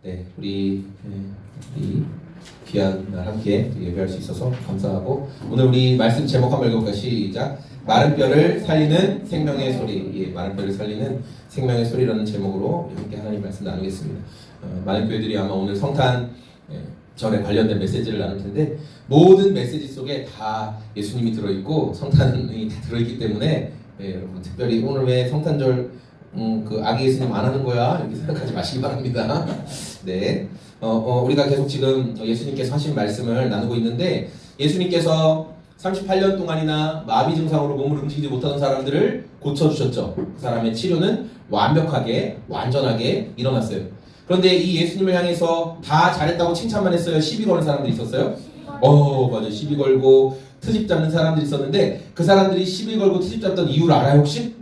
네, 우리 귀한 날 함께 예배할 수 있어서 감사하고, 오늘 우리 말씀 제목 한번 읽어볼까요? 시작. 마른 뼈를 살리는 생명의 소리. 예, 마른 뼈를 살리는 생명의 소리라는 제목으로 함께 하나님 말씀 나누겠습니다. 많은 교회들이 아마 오늘 성탄 절에 관련된 메시지를 나눌 텐데, 모든 메시지 속에 다 예수님이 들어있고 성탄이 다 들어있기 때문에, 여러분 특별히 오늘 왜 성탄절 그 아기 예수님 안 하는 거야? 이렇게 생각하지 마시기 바랍니다. 네, 우리가 계속 지금 예수님께서 하신 말씀을 나누고 있는데, 예수님께서 38년 동안이나 마비 증상으로 몸을 움직이지 못하는 사람들을 고쳐주셨죠. 그 사람의 치료는 완벽하게, 완전하게 일어났어요. 그런데 이 예수님을 향해서 다 잘했다고 칭찬만 했어요? 시비 거는 사람들이 있었어요? 맞아요. 시비 걸고 트집 잡는 사람들이 있었는데, 그 사람들이 시비 걸고 트집 잡던 이유를 알아요 혹시?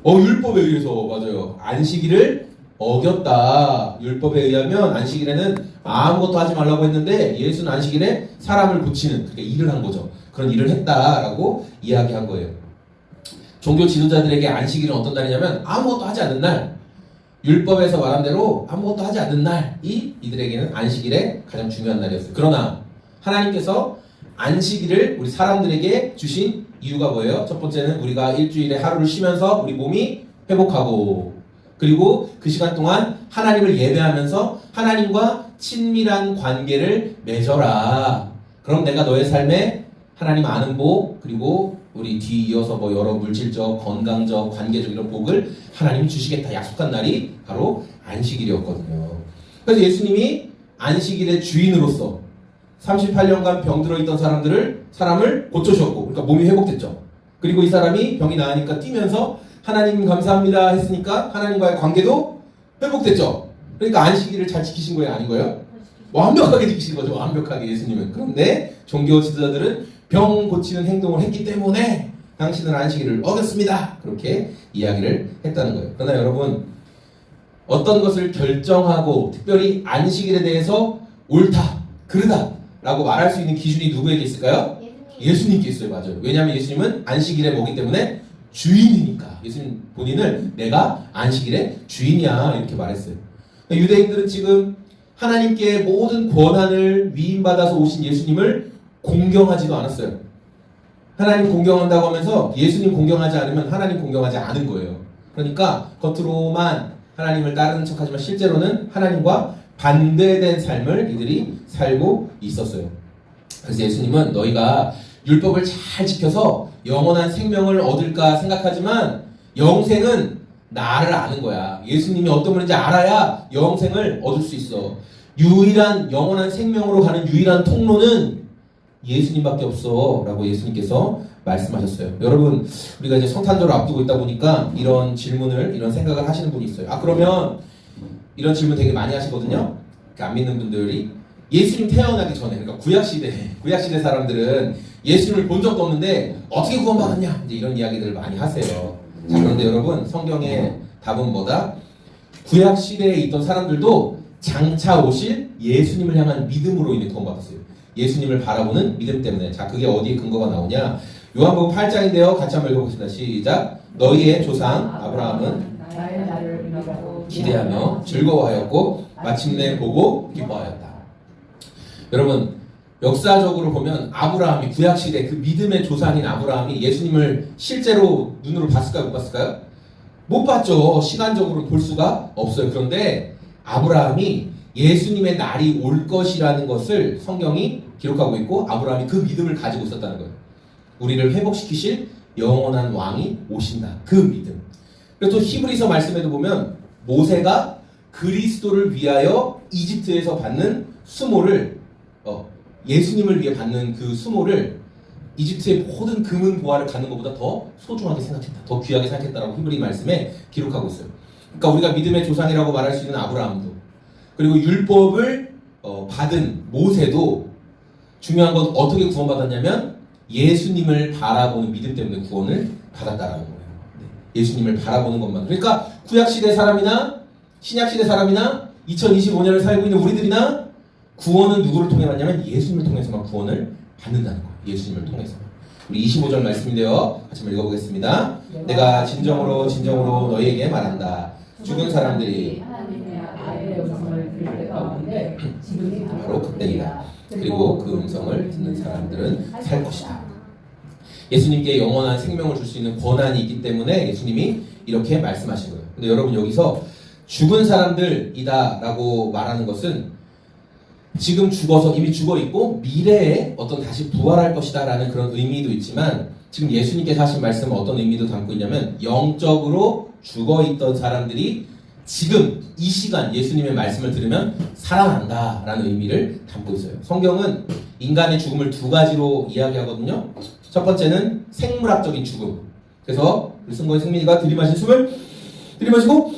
율법에 의해서. 맞아요. 안식일을 어겼다. 율법에 의하면 안식일에는 아무것도 하지 말라고 했는데, 예수는 안식일에 사람을 고치는, 그러니까 일을 한 거죠. 그런 일을 했다라고 이야기한 거예요. 종교 지도자들에게 안식일은 어떤 날이냐면 아무것도 하지 않는 날, 율법에서 말한 대로 아무것도 하지 않는 날이 이들에게는 안식일의 가장 중요한 날이었어요. 그러나 하나님께서 안식일을 우리 사람들에게 주신 이유가 뭐예요? 첫 번째는 우리가 일주일에 하루를 쉬면서 우리 몸이 회복하고, 그리고 그 시간 동안 하나님을 예배하면서 하나님과 친밀한 관계를 맺어라. 그럼 내가 너의 삶에 하나님 아는 복, 그리고 우리 뒤이어서 여러 물질적, 건강적, 관계적 이런 복을 하나님이 주시겠다 약속한 날이 바로 안식일이었거든요. 그래서 예수님이 안식일의 주인으로서 38년간 병들어 있던 사람을 고쳐주셨고, 그러니까 몸이 회복됐죠. 그리고 이 사람이 병이 나으니까 뛰면서 하나님 감사합니다 했으니까 하나님과의 관계도 회복됐죠. 그러니까 안식일을 잘 지키신 거예요, 아닌 거예요? 완벽하게 지키신 거죠, 완벽하게 예수님은. 그런데 종교 지도자들은 병 고치는 행동을 했기 때문에 당신은 안식일을 어겼습니다, 그렇게 이야기를 했다는 거예요. 그러나 여러분, 어떤 것을 결정하고 특별히 안식일에 대해서 옳다, 그르다 라고 말할 수 있는 기준이 누구에게 있을까요? 예수님께 있어요. 맞아요. 왜냐하면 예수님은 안식일의 뭐기 때문에? 주인이니까. 예수님 본인을 내가 안식일의 주인이야 이렇게 말했어요. 유대인들은 지금 하나님께 모든 권한을 위임받아서 오신 예수님을 공경하지도 않았어요. 하나님 공경한다고 하면서 예수님 공경하지 않으면 하나님 공경하지 않은 거예요. 그러니까 겉으로만 하나님을 따르는 척하지만 실제로는 하나님과 반대된 삶을 이들이 살고 있었어요. 그래서 예수님은 너희가 율법을 잘 지켜서 영원한 생명을 얻을까 생각하지만 영생은 나를 아는 거야. 예수님이 어떤 분인지 알아야 영생을 얻을 수 있어. 유일한 영원한 생명으로 가는 유일한 통로는 예수님밖에 없어 라고 예수님께서 말씀하셨어요. 여러분, 우리가 이제 성탄절을 앞두고 있다 보니까 이런 질문을, 이런 생각을 하시는 분이 있어요. 그러면 이런 질문 되게 많이 하시거든요. 안 믿는 분들이 예수님 태어나기 전에, 그러니까 구약시대 사람들은 예수님을 본 적도 없는데 어떻게 구원받았냐, 이제 이런 이야기들을 많이 하세요. 자, 그런데 여러분, 성경의 답은 뭐다? 구약시대에 있던 사람들도 장차 오실 예수님을 향한 믿음으로 인해 구원받았어요. 예수님을 바라보는 믿음 때문에. 자, 그게 어디에 근거가 나오냐? 요한복음 8장인데요. 같이 한번 읽어보겠습니다. 시작. 너희의 조상 아브라함은 기대하며 즐거워하였고 마침내 보고 기뻐하였다. 여러분, 역사적으로 보면 아브라함이, 구약시대 그 믿음의 조상인 아브라함이 예수님을 실제로 눈으로 봤을까요? 못 봤을까요? 못 봤죠. 시간적으로 볼 수가 없어요. 그런데 아브라함이 예수님의 날이 올 것이라는 것을 성경이 기록하고 있고, 아브라함이 그 믿음을 가지고 있었다는 거예요. 우리를 회복시키실 영원한 왕이 오신다, 그 믿음. 그래서 또 히브리서 말씀에도 보면 모세가 그리스도를 위하여 이집트에서 받는 수모를, 예수님을 위해 받는 그 수모를 이집트의 모든 금은 보화를 갖는 것보다 더 소중하게 생각했다, 더 귀하게 생각했다라고 히브리 말씀에 기록하고 있어요. 그러니까 우리가 믿음의 조상이라고 말할 수 있는 아브라함도, 그리고 율법을 받은 모세도 중요한 건 어떻게 구원받았냐면 예수님을 바라보는 믿음 때문에 구원을 받았다라는 거예요. 예수님을 바라보는 것만. 그러니까 구약시대 사람이나 신약시대 사람이나 2025년을 살고 있는 우리들이나 구원은 누구를 통해 받냐면 예수님을 통해서만 구원을 받는다는 거예요. 예수님을 통해서. 우리 25절 말씀인데요. 같이 한번 읽어보겠습니다. 내가 진정으로 너희에게 말한다. 죽은 사람들이 하나님의 아들의 음성을 들을 때가 오는데 지금이 바로 그때이다. 그리고 그 음성을 듣는 사람들은 살 것이다. 예수님께 영원한 생명을 줄 수 있는 권한이 있기 때문에 예수님이 이렇게 말씀하신 거예요. 근데 여러분 여기서 죽은 사람들이다 라고 말하는 것은 지금 죽어서 이미 죽어 있고 미래에 어떤 다시 부활할 것이다 라는 그런 의미도 있지만 지금 예수님께서 하신 말씀은 어떤 의미도 담고 있냐면 영적으로 죽어 있던 사람들이 지금 이 시간 예수님의 말씀을 들으면 살아난다 라는 의미를 담고 있어요. 성경은 인간의 죽음을 두 가지로 이야기하거든요. 첫 번째는 생물학적인 죽음. 그래서 우리 승거의 승민이가 들이마신 숨을 들이마시고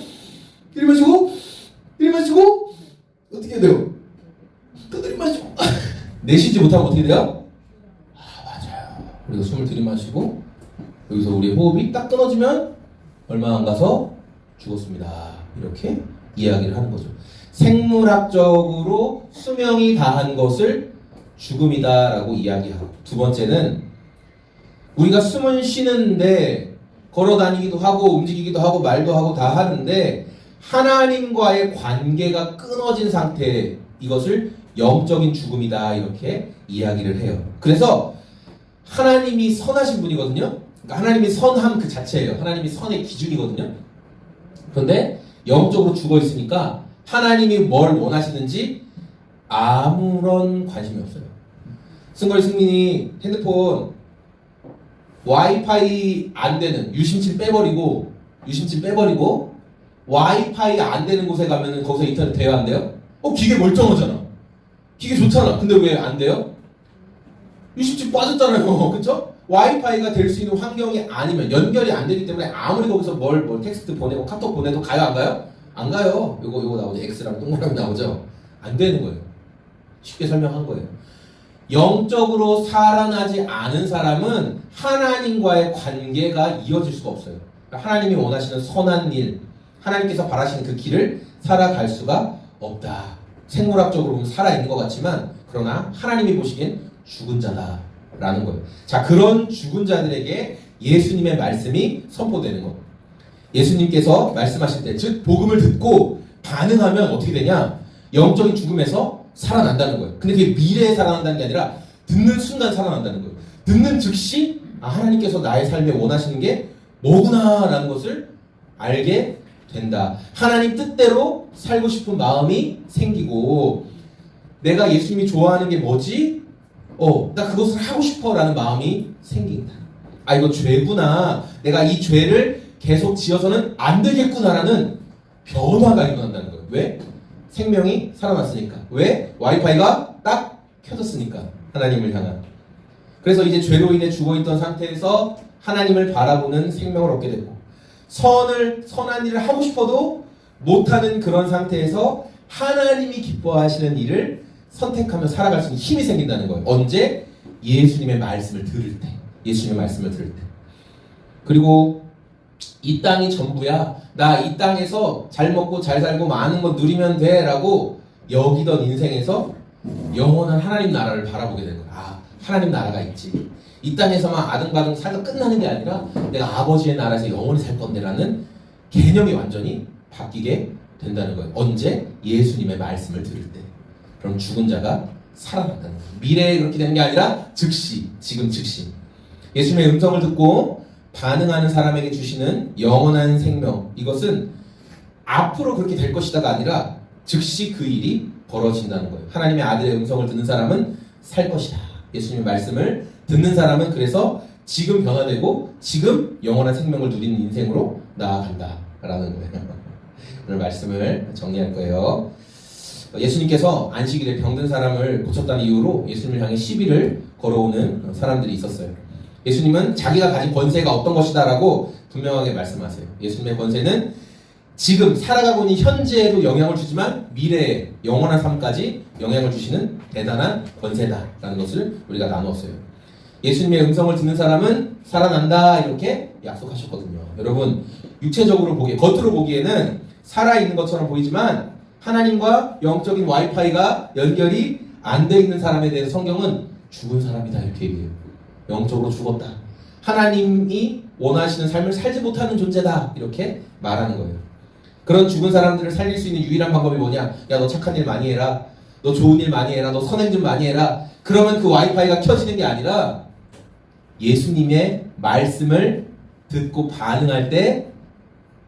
어떻게 해야 돼요? 또 들이마시고 내쉬지 못하면 어떻게 돼요? 맞아요. 우리가 숨을 들이마시고 여기서 우리 호흡이 딱 끊어지면 얼마 안 가서 죽었습니다. 이렇게 이야기를 하는 거죠. 생물학적으로 수명이 다한 것을 죽음이다라고 이야기하고, 두 번째는 우리가 숨을 쉬는데 걸어다니기도 하고 움직이기도 하고 말도 하고 다 하는데 하나님과의 관계가 끊어진 상태, 이것을 영적인 죽음이다 이렇게 이야기를 해요. 그래서 하나님이 선하신 분이거든요. 그러니까 하나님이 선함 그 자체예요. 하나님이 선의 기준이거든요. 그런데 영적으로 죽어 있으니까 하나님이 뭘 원하시는지 아무런 관심이 없어요. 승걸 승민이 핸드폰 와이파이 안 되는 유심칩 빼버리고 와이파이 안 되는 곳에 가면은 거기서 인터넷 돼요, 안 돼요? 기계 멀쩡하잖아. 기계 좋잖아. 근데 왜 안 돼요? 유심칩 빠졌잖아요. 그쵸? 와이파이가 될 수 있는 환경이 아니면 연결이 안 되기 때문에 아무리 거기서 뭘 텍스트 보내고 카톡 보내도 가요, 안 가요? 안 가요. 요거 나오죠. X랑 동그라미 나오죠. 안 되는 거예요. 쉽게 설명한 거예요. 영적으로 살아나지 않은 사람은 하나님과의 관계가 이어질 수가 없어요. 하나님이 원하시는 선한 일, 하나님께서 바라시는 그 길을 살아갈 수가 없다. 생물학적으로 보면 살아있는 것 같지만 그러나 하나님이 보시기엔 죽은 자다라는 거예요. 자, 그런 죽은 자들에게 예수님의 말씀이 선포되는 것. 예수님께서 말씀하실 때, 즉 복음을 듣고 반응하면 어떻게 되냐? 영적인 죽음에서 살아난다는 거예요. 근데 그게 미래에 살아난다는 게 아니라 듣는 순간 살아난다는 거예요. 듣는 즉시 하나님께서 나의 삶에 원하시는 게 뭐구나라는 것을 알게 된다. 하나님 뜻대로 살고 싶은 마음이 생기고, 내가 예수님이 좋아하는 게 뭐지? 나 그것을 하고 싶어라는 마음이 생긴다. 이거 죄구나. 내가 이 죄를 계속 지어서는 안 되겠구나라는 변화가 일어난다는 거예요. 왜? 생명이 살아났으니까. 왜? 와이파이가 딱 켜졌으니까. 하나님을 향한. 그래서 이제 죄로 인해 죽어있던 상태에서 하나님을 바라보는 생명을 얻게 되고, 선한 일을 하고 싶어도 못하는 그런 상태에서 하나님이 기뻐하시는 일을 선택하며 살아갈 수 있는 힘이 생긴다는 거예요. 언제? 예수님의 말씀을 들을 때. 예수님의 말씀을 들을 때. 그리고 이 땅이 전부야. 나 이 땅에서 잘 먹고 잘 살고 많은 거 누리면 돼 라고 여기던 인생에서 영원한 하나님 나라를 바라보게 되는 거야. 하나님 나라가 있지. 이 땅에서만 아등바등 살다 끝나는 게 아니라 내가 아버지의 나라에서 영원히 살 건데 라는 개념이 완전히 바뀌게 된다는 거예요. 언제? 예수님의 말씀을 들을 때. 그럼 죽은 자가 살아난다는 거예요. 미래에 그렇게 되는 게 아니라 즉시, 지금 즉시. 예수님의 음성을 듣고 반응하는 사람에게 주시는 영원한 생명, 이것은 앞으로 그렇게 될 것이다가 아니라 즉시 그 일이 벌어진다는 거예요. 하나님의 아들의 음성을 듣는 사람은 살 것이다. 예수님의 말씀을 듣는 사람은 그래서 지금 변화되고 지금 영원한 생명을 누리는 인생으로 나아간다 라는 거예요. 오늘 말씀을 정리할 거예요. 예수님께서 안식일에 병든 사람을 고쳤다는 이유로 예수님을 향해 시비를 걸어오는 사람들이 있었어요. 예수님은 자기가 가진 권세가 어떤 것이다 라고 분명하게 말씀하세요. 예수님의 권세는 지금 살아가고 있는 현재에도 영향을 주지만 미래에 영원한 삶까지 영향을 주시는 대단한 권세다라는 것을 우리가 나누었어요. 예수님의 음성을 듣는 사람은 살아난다 이렇게 약속하셨거든요. 여러분, 육체적으로 겉으로 보기에는 살아있는 것처럼 보이지만 하나님과 영적인 와이파이가 연결이 안 돼 있는 사람에 대해서 성경은 죽은 사람이다 이렇게 얘기해요. 영적으로 죽었다. 하나님이 원하시는 삶을 살지 못하는 존재다. 이렇게 말하는 거예요. 그런 죽은 사람들을 살릴 수 있는 유일한 방법이 뭐냐? 야, 너 착한 일 많이 해라. 너 좋은 일 많이 해라. 너 선행 좀 많이 해라. 그러면 그 와이파이가 켜지는 게 아니라 예수님의 말씀을 듣고 반응할 때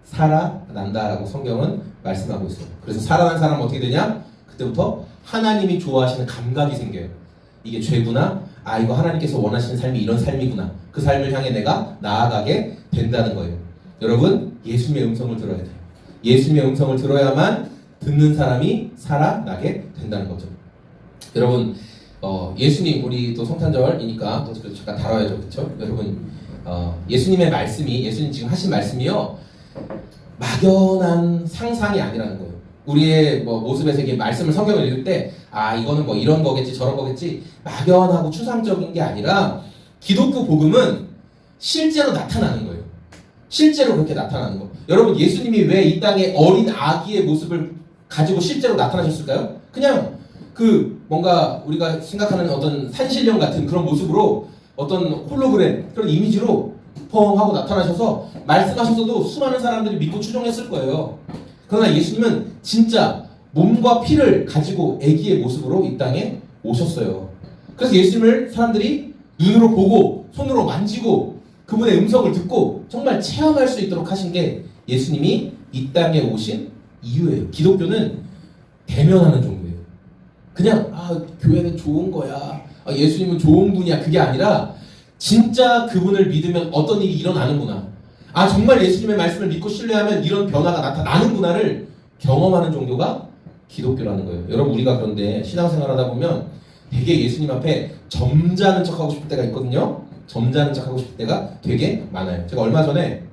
살아난다라고 성경은 말씀하고 있어요. 그래서 살아난 사람은 어떻게 되냐? 그때부터 하나님이 좋아하시는 감각이 생겨요. 이게 죄구나. 아, 이거 하나님께서 원하시는 삶이 이런 삶이구나. 그 삶을 향해 내가 나아가게 된다는 거예요. 여러분, 예수님의 음성을 들어야 돼요. 예수님의 음성을 들어야만 듣는 사람이 살아나게 된다는 거죠. 여러분, 예수님, 우리 또 성탄절이니까 또 잠깐 다뤄야죠, 그렇죠? 여러분, 예수님의 말씀이, 예수님 지금 하신 말씀이요, 막연한 상상이 아니라는 거예요. 우리의 모습에서 이게 말씀을 성경을 읽을 때, 아, 이거는 뭐 이런 거겠지, 저런 거겠지, 막연하고 추상적인 게 아니라 기독교 복음은 실제로 나타나는 거예요. 실제로 그렇게 나타나는 거. 여러분, 예수님이 왜 이 땅에 어린 아기의 모습을 가지고 실제로 나타나셨을까요? 그냥 뭔가 우리가 생각하는 어떤 산신령 같은 그런 모습으로 어떤 홀로그램, 그런 이미지로 펑 하고 나타나셔서 말씀하셔서도 수많은 사람들이 믿고 추종했을 거예요. 그러나 예수님은 진짜 몸과 피를 가지고 아기의 모습으로 이 땅에 오셨어요. 그래서 예수님을 사람들이 눈으로 보고 손으로 만지고 그분의 음성을 듣고 정말 체험할 수 있도록 하신 게 예수님이 이 땅에 오신 이유예요. 기독교는 대면하는 종교예요. 그냥 교회는 좋은 거야, 예수님은 좋은 분이야, 그게 아니라 진짜 그분을 믿으면 어떤 일이 일어나는구나, 정말 예수님의 말씀을 믿고 신뢰하면 이런 변화가 나타나는구나를 경험하는 종교가 기독교라는 거예요. 여러분, 우리가 그런데 신앙생활 하다 보면 되게 예수님 앞에 점잖은 척하고 싶을 때가 있거든요. 점잖은 척하고 싶을 때가 되게 많아요. 제가 얼마 전에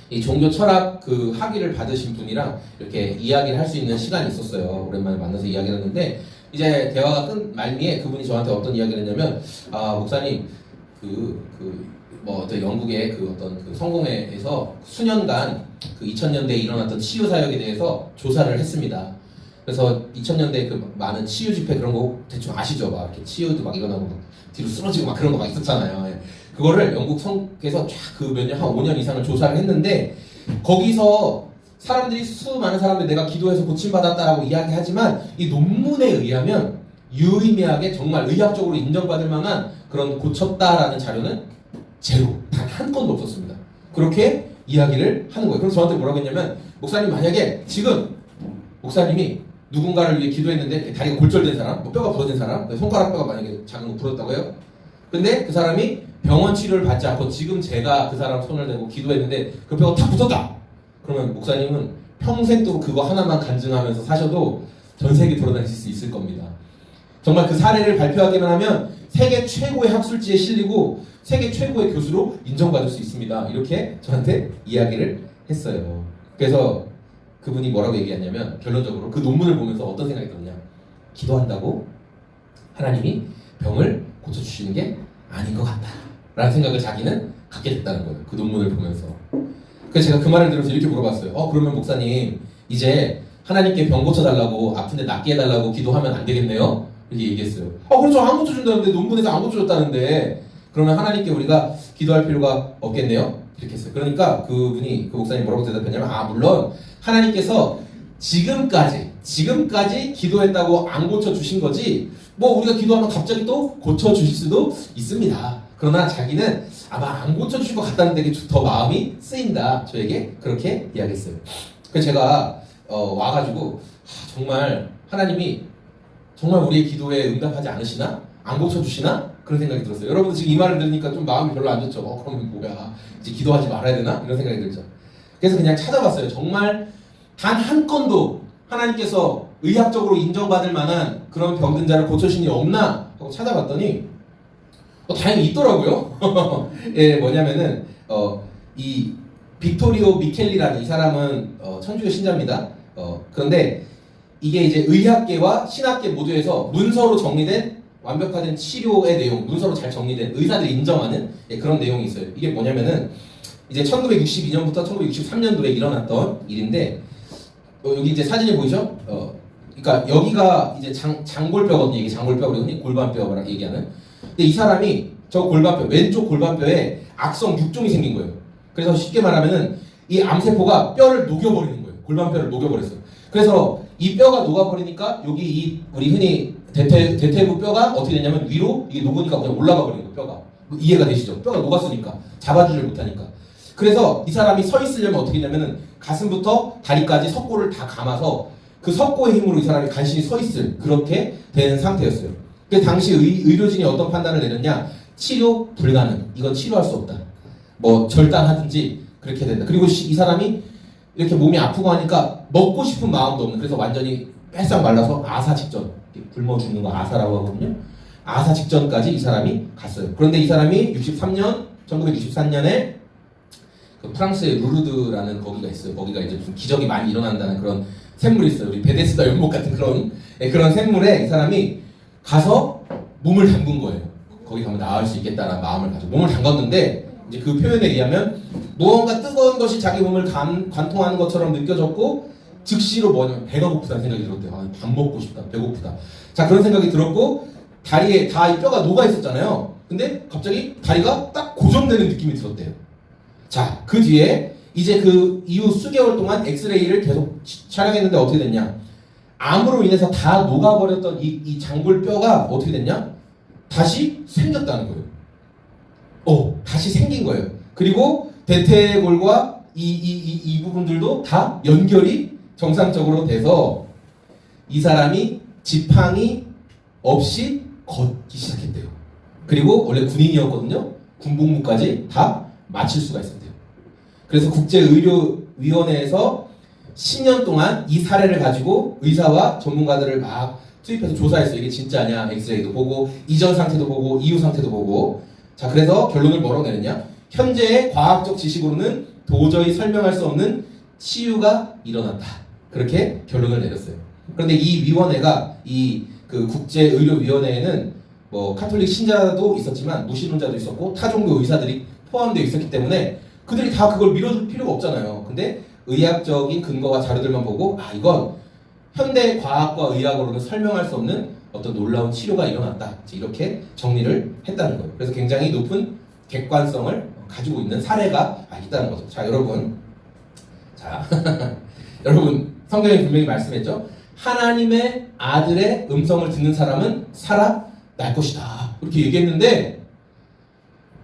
이 종교 철학 학위를 받으신 분이랑 이렇게 이야기를 할 수 있는 시간이 있었어요. 오랜만에 만나서 이야기를 했는데, 이제 대화가 끝 말미에 그분이 저한테 어떤 이야기를 했냐면, 목사님, 영국의 어떤 성공회에서 수년간 2000년대에 일어났던 치유 사역에 대해서 조사를 했습니다. 그래서 2000년대 많은 치유 집회 그런 거 대충 아시죠? 막 이렇게 치유도 막 일어나고 뒤로 쓰러지고 막 그런 거 막 있었잖아요. 예. 그거를 영국 성에서 쫙 몇 년, 한 5년 이상을 조사를 했는데, 거기서 사람들이 수많은 사람들 내가 기도해서 고침받았다라고 이야기하지만 이 논문에 의하면 유의미하게 정말 의학적으로 인정받을 만한 그런 고쳤다라는 자료는 제로, 단 한 건도 없었습니다. 그렇게 이야기를 하는 거예요. 그래서 저한테 뭐라고 했냐면, 목사님, 만약에 지금 목사님이 누군가를 위해 기도했는데 다리가 골절된 사람, 뼈가 부러진 사람, 손가락 뼈가 만약에 작은 거 부러졌다고 해요. 근데 그 사람이 병원 치료를 받지 않고 지금 제가 그 사람 손을 대고 기도했는데 그 뼈가 탁 붙었다. 그러면 목사님은 평생도록 그거 하나만 간증하면서 사셔도 전 세계 돌아다니실 수 있을 겁니다. 정말 그 사례를 발표하기만 하면 세계 최고의 학술지에 실리고 세계 최고의 교수로 인정받을 수 있습니다. 이렇게 저한테 이야기를 했어요. 그래서 그분이 뭐라고 얘기했냐면, 결론적으로 그 논문을 보면서 어떤 생각이 들었냐, 기도한다고 하나님이 병을 고쳐주시는 게 아닌 것 같다 라는 생각을 자기는 갖게 됐다는 거예요. 그 논문을 보면서. 그래서 제가 그 말을 들으면서 이렇게 물어봤어요. 그러면 목사님, 이제 하나님께 병 고쳐달라고, 아픈데 낫게 해달라고 기도하면 안 되겠네요? 이렇게 얘기했어요. 그렇죠, 안 고쳐준다는데, 논문에서 안 고쳐줬다는데 그러면 하나님께 우리가 기도할 필요가 없겠네요? 이렇게 했어요. 그러니까 그 목사님 뭐라고 대답했냐면, 물론 하나님께서 지금까지 기도했다고 안 고쳐주신 거지, 우리가 기도하면 갑자기 또 고쳐주실 수도 있습니다. 그러나 자기는 아마 안 고쳐주실 것 같다는 되게 더 마음이 쓰인다. 저에게 그렇게 이야기했어요. 그래서 제가 와가지고 정말 하나님이 정말 우리의 기도에 응답하지 않으시나? 안 고쳐주시나? 그런 생각이 들었어요. 여러분, 지금 이 말을 들으니까 좀 마음이 별로 안 좋죠. 그러면 뭐야, 이제 기도하지 말아야 되나? 이런 생각이 들죠. 그래서 그냥 찾아봤어요. 정말 단 한 건도 하나님께서 의학적으로 인정받을 만한 그런 병든 자를 고쳐주신 일이 없나 하고 찾아봤더니 다행히 있더라고요. 예, 뭐냐면은 이 빅토리오 미켈리라는 이 사람은 천주교 신자입니다. 그런데 이게 이제 의학계와 신학계 모두에서 문서로 정리된 완벽화된 치료의 내용, 문서로 잘 정리된 의사들이 인정하는 그런 내용이 있어요. 이게 뭐냐면은 이제 1962년부터 1963년도에 일어났던 일인데, 여기 이제 사진이 보이죠? 그러니까 여기가 이제 장골뼈거든요. 이게 장골뼈, 우리가 흔히 골반뼈라고 얘기하는. 근데 이 사람이 저 골반뼈, 왼쪽 골반뼈에 악성 육종이 생긴 거예요. 그래서 쉽게 말하면은 이 암세포가 뼈를 녹여버리는 거예요. 골반뼈를 녹여버렸어요. 그래서 이 뼈가 녹아버리니까 여기 이 우리 흔히 대퇴부 뼈가 어떻게 되냐면 위로 이게 녹으니까 그냥 올라가 버리는 거예요. 뼈가. 이해가 되시죠? 뼈가 녹았으니까 잡아주질 못하니까. 그래서 이 사람이 서 있으려면 어떻게 되냐면은 가슴부터 다리까지 석고를 다 감아서 그 석고의 힘으로 이 사람이 간신히 서 있을 그렇게 된 상태였어요. 그래서 당시 의료진이 어떤 판단을 내렸냐? 치료 불가능. 이건 치료할 수 없다. 뭐 절단하든지 그렇게 된다. 그리고 이 사람이 이렇게 몸이 아프고 하니까 먹고 싶은 마음도 없는. 그래서 완전히 빼싹 말라서 아사 직전. 굶어 죽는 거 아사라고 하거든요. 아사 직전까지 이 사람이 갔어요. 그런데 이 사람이 1963년에 그 프랑스의 루르드라는 거기가 있어요. 거기가 이제 무슨 기적이 많이 일어난다는 그런 샘물이 있어요. 우리 베데스다 연못 같은 그런 샘물에 이 사람이 가서 몸을 담근 거예요. 거기 가면 나을 수 있겠다라는 마음을 가지고 몸을 담갔는데 이제 그 표현에 의하면 무언가 뜨거운 것이 자기 몸을 관통하는 것처럼 느껴졌고 즉시로 뭐냐면 배가 고프다는 생각이 들었대요. 아, 밥 먹고 싶다. 배고프다. 자, 그런 생각이 들었고 다리에 다 이 뼈가 녹아 있었잖아요. 근데 갑자기 다리가 딱 고정되는 느낌이 들었대요. 자, 그 뒤에 이제 그 이후 수개월 동안 엑스레이를 계속 촬영했는데 어떻게 됐냐? 암으로 인해서 다 녹아버렸던 이 장골뼈가 어떻게 됐냐? 다시 생겼다는 거예요. 다시 생긴 거예요. 그리고 대퇴골과 이 부분들도 다 연결이 정상적으로 돼서 이 사람이 지팡이 없이 걷기 시작했대요. 그리고 원래 군인이었거든요. 군복무까지 다 마칠 수가 있었대요. 그래서 국제의료위원회에서 10년 동안 이 사례를 가지고 의사와 전문가들을 막 투입해서 조사했어요. 이게 진짜냐, 엑스레이도 보고 이전 상태도 보고 이후 상태도 보고. 자, 그래서 결론을 뭐라고 내렸냐? 현재의 과학적 지식으로는 도저히 설명할 수 없는 치유가 일어났다. 그렇게 결론을 내렸어요. 그런데 이 위원회가 그 국제의료위원회에는 뭐 카톨릭 신자도 있었지만 무신론자도 있었고 타종교 의사들이 포함되어 있었기 때문에 그들이 다 그걸 밀어줄 필요가 없잖아요. 근데 의학적인 근거와 자료들만 보고 이건 현대 과학과 의학으로는 설명할 수 없는 어떤 놀라운 치료가 일어났다. 이렇게 정리를 했다는 거예요. 그래서 굉장히 높은 객관성을 가지고 있는 사례가 있다는 거죠. 자, 여러분. 여러분, 성경에 분명히 말씀했죠. 하나님의 아들의 음성을 듣는 사람은 살아날 것이다. 이렇게 얘기했는데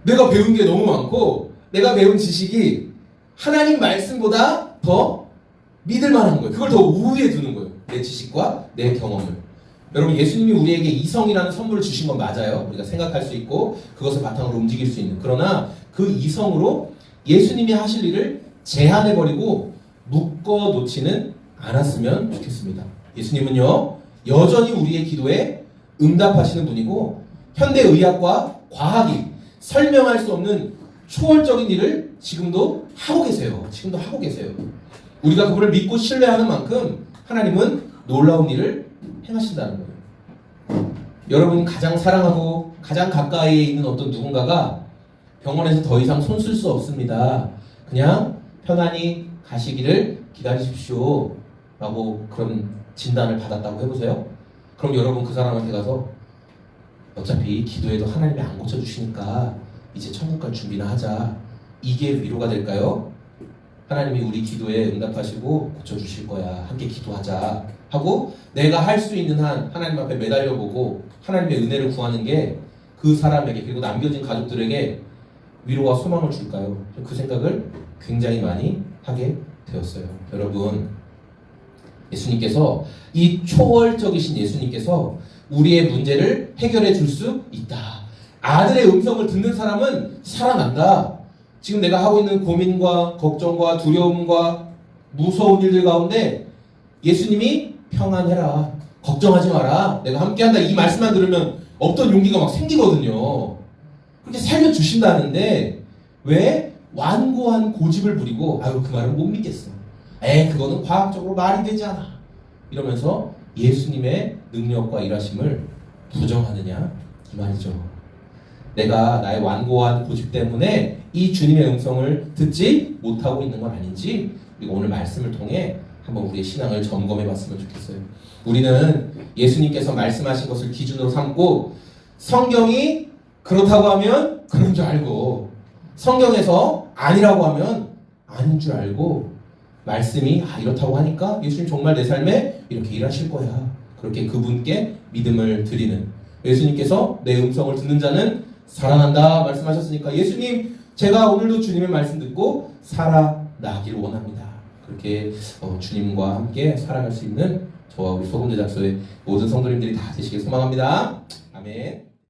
내가 배운 게 너무 많고 내가 배운 지식이 하나님 말씀보다 더 믿을 만한 거예요. 그걸 더 우위에 두는 거예요. 내 지식과 내 경험을. 여러분, 예수님이 우리에게 이성이라는 선물을 주신 건 맞아요. 우리가 생각할 수 있고 그것을 바탕으로 움직일 수 있는. 그러나 그 이성으로 예수님이 하실 일을 제한해버리고 묶어놓지는 않았으면 좋겠습니다. 예수님은요, 여전히 우리의 기도에 응답하시는 분이고 현대의학과 과학이 설명할 수 없는 초월적인 일을 지금도 하고 계세요. 우리가 그분을 믿고 신뢰하는 만큼 하나님은 놀라운 일을 행하신다는 거예요. 여러분, 가장 사랑하고 가장 가까이에 있는 어떤 누군가가 병원에서 더 이상 손 쓸 수 없습니다. 그냥 편안히 가시기를 기다리십시오. 라고 그런 진단을 받았다고 해보세요. 그럼 여러분 그 사람한테 가서 어차피 기도해도 하나님이 안 고쳐주시니까 이제 천국 갈 준비나 하자. 이게 위로가 될까요? 하나님이 우리 기도에 응답하시고 고쳐주실 거야. 함께 기도하자. 하고 내가 할 수 있는 한 하나님 앞에 매달려보고 하나님의 은혜를 구하는 게 그 사람에게 그리고 남겨진 가족들에게 위로와 소망을 줄까요? 그 생각을 굉장히 많이 하게 되었어요. 여러분, 예수님께서 이 초월적이신 예수님께서 우리의 문제를 해결해 줄 수 있다. 아들의 음성을 듣는 사람은 살아난다. 지금 내가 하고 있는 고민과 걱정과 두려움과 무서운 일들 가운데 예수님이 평안해라. 걱정하지 마라. 내가 함께한다. 이 말씀만 들으면 없던 용기가 막 생기거든요. 그렇게 살려주신다는데 왜 완고한 고집을 부리고 그 말은 못 믿겠어. 그거는 과학적으로 말이 되지 않아. 이러면서 예수님의 능력과 일하심을 부정하느냐 이 말이죠. 내가 나의 완고한 고집 때문에 이 주님의 음성을 듣지 못하고 있는 건 아닌지 그리고 오늘 말씀을 통해 한번 우리의 신앙을 점검해 봤으면 좋겠어요. 우리는 예수님께서 말씀하신 것을 기준으로 삼고 성경이 그렇다고 하면 그런 줄 알고, 성경에서 아니라고 하면 아닌 줄 알고, 말씀이 이렇다고 하니까 예수님 정말 내 삶에 이렇게 일하실 거야. 그렇게 그분께 믿음을 드리는, 예수님께서 내 음성을 듣는 자는 살아난다 말씀하셨으니까 예수님, 제가 오늘도 주님의 말씀 듣고 살아나기를 원합니다. 그렇게 주님과 함께 살아갈 수 있는 저와 우리 소금제작소의 모든 성도님들이 다 되시길 소망합니다. 아멘.